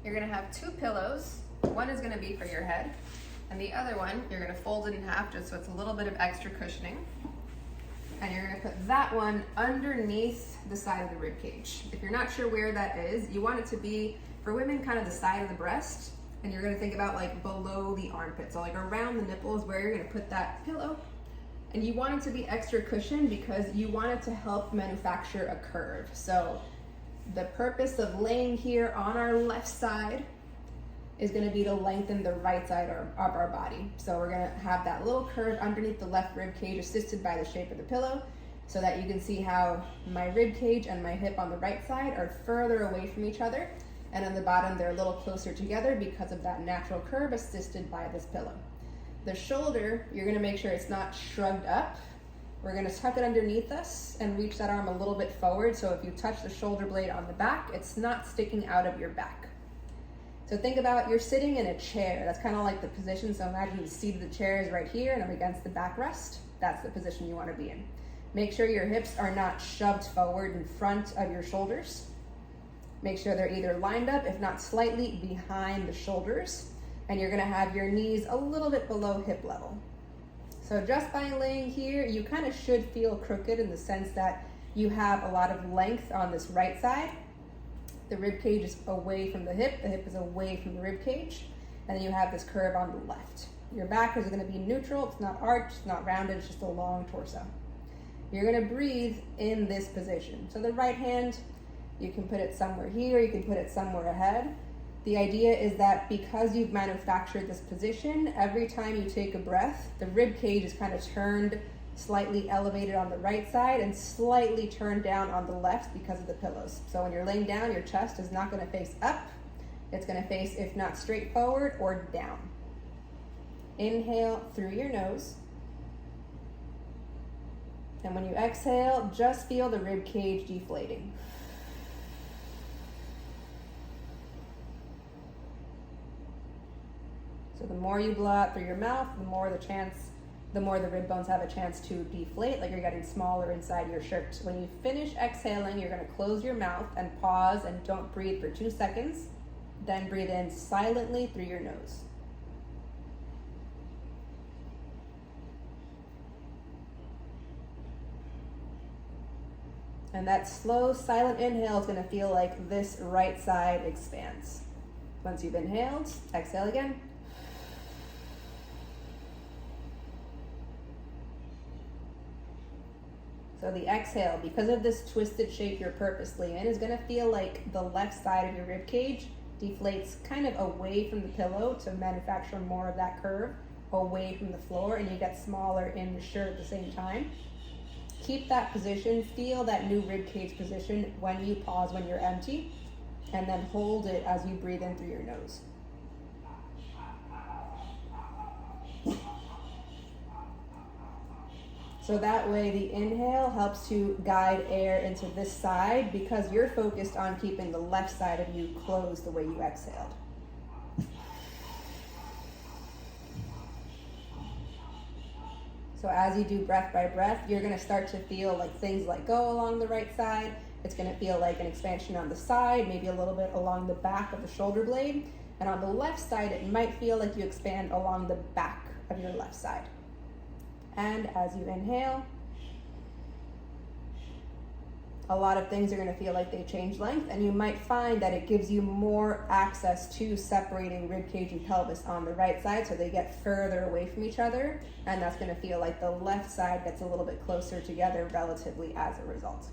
You're gonna have two pillows. One is gonna be for your head, and the other one, you're gonna fold it in half just so it's a little bit of extra cushioning. And you're gonna put that one underneath the side of the rib cage. If you're not sure where that is, you want it to be, for women, kind of the side of the breast, and you're gonna think about like below the armpit. So like around the nipples where you're gonna put that pillow. And you want it to be extra cushioned because you want it to help manufacture a curve. So the purpose of laying here on our left side is gonna be to lengthen the right side of our body. So we're gonna have that little curve underneath the left rib cage assisted by the shape of the pillow so that you can see how my rib cage and my hip on the right side are further away from each other. And on the bottom, they're a little closer together because of that natural curve assisted by this pillow. The shoulder, you're gonna make sure it's not shrugged up. We're gonna tuck it underneath us and reach that arm a little bit forward. So if you touch the shoulder blade on the back, it's not sticking out of your back. So think about you're sitting in a chair. That's kind of like the position. So imagine the seat of the chair is right here and I'm against the backrest. That's the position you want to be in. Make sure your hips are not shoved forward in front of your shoulders. Make sure they're either lined up, if not slightly behind the shoulders. And you're gonna have your knees a little bit below hip level. So just by laying here, you kind of should feel crooked in the sense that you have a lot of length on this right side. The rib cage is away from the hip is away from the rib cage, and then you have this curve on the left. Your back is gonna be neutral, it's not arched, it's not rounded, it's just a long torso. You're gonna breathe in this position. So the right hand, you can put it somewhere here, you can put it somewhere ahead. The idea is that because you've manufactured this position, every time you take a breath, the rib cage is kind of turned, slightly elevated on the right side and slightly turned down on the left because of the pillows. So when you're laying down, your chest is not gonna face up. It's gonna face, if not straight forward, or down. Inhale through your nose. And when you exhale, just feel the rib cage deflating. So the more you blow out through your mouth, the more the rib bones have a chance to deflate, like you're getting smaller inside your shirt. When you finish exhaling, you're gonna close your mouth and pause and don't breathe for 2 seconds. Then breathe in silently through your nose. And that slow, silent inhale is gonna feel like this right side expands. Once you've inhaled, exhale again. So the exhale, because of this twisted shape you're purposely in, is gonna feel like the left side of your rib cage deflates kind of away from the pillow to manufacture more of that curve away from the floor, and you get smaller in the shirt at the same time. Keep that position, feel that new rib cage position when you pause, when you're empty, and then hold it as you breathe in through your nose. So that way the inhale helps to guide air into this side because you're focused on keeping the left side of you closed the way you exhaled. So as you do breath by breath, you're gonna start to feel like things let go along the right side. It's gonna feel like an expansion on the side, maybe a little bit along the back of the shoulder blade. And on the left side, it might feel like you expand along the back of your left side. And as you inhale, a lot of things are gonna feel like they change length, and you might find that it gives you more access to separating rib cage and pelvis on the right side, so they get further away from each other, and that's gonna feel like the left side gets a little bit closer together relatively as a result.